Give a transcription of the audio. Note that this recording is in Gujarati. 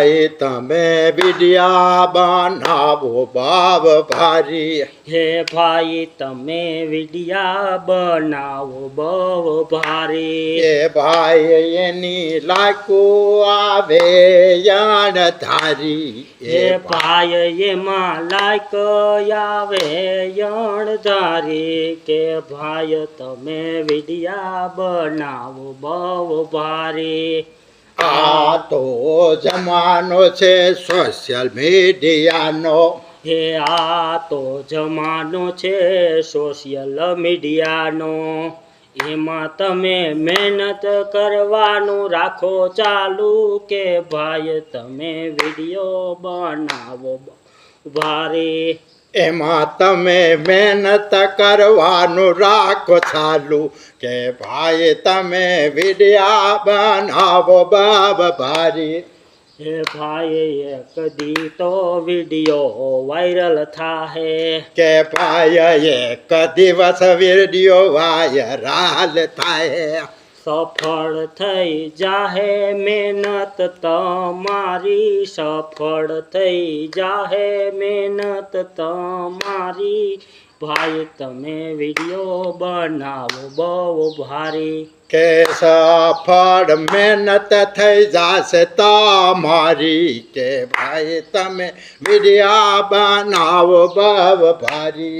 ભાઈ તમે વિડિયા બનાવો ભાવ ભારી હે ભાઈ તમે વિડિયા બનાવો બહુ ભારી એ ભાઈ એની લાકુ આવે યાણ ધારી હે ભાઈ એમાં લાયક આવે યણધારી કે ભાઈ તમે વિડિયા બનાવો બહુ ભારી આ તો જમાનો છે સોશિયલ મીડિયાનો હે આ તો જમાનો છે સોશિયલ મીડિયાનો એમાં તમે મહેનત કરવાનું રાખો ચાલુ કે ભાઈ તમે વિડિયો બનાવો ભારે એમાં તમે મહેનત કરવાનું રાખો ચાલુ કે ભાઈ તમે વિડિયા બનાવો બાબ ભારી હે ભાઈ એક દી તો વિડિયો વાયરલ થાહે કે ભાઈ એક દિવસ વિડિયો વાયરલ થાય સફળ થઈ જાહે મહેનત તમારી સફળ થઈ જાહે મહેનત તમારી ભાઈ તમે વિડિયો બનાવો બહુ ભારી કે સફળ મહેનત થઈ જશે તમારી કે ભાઈ તમે વિડિયા બનાવો બહુ ભારી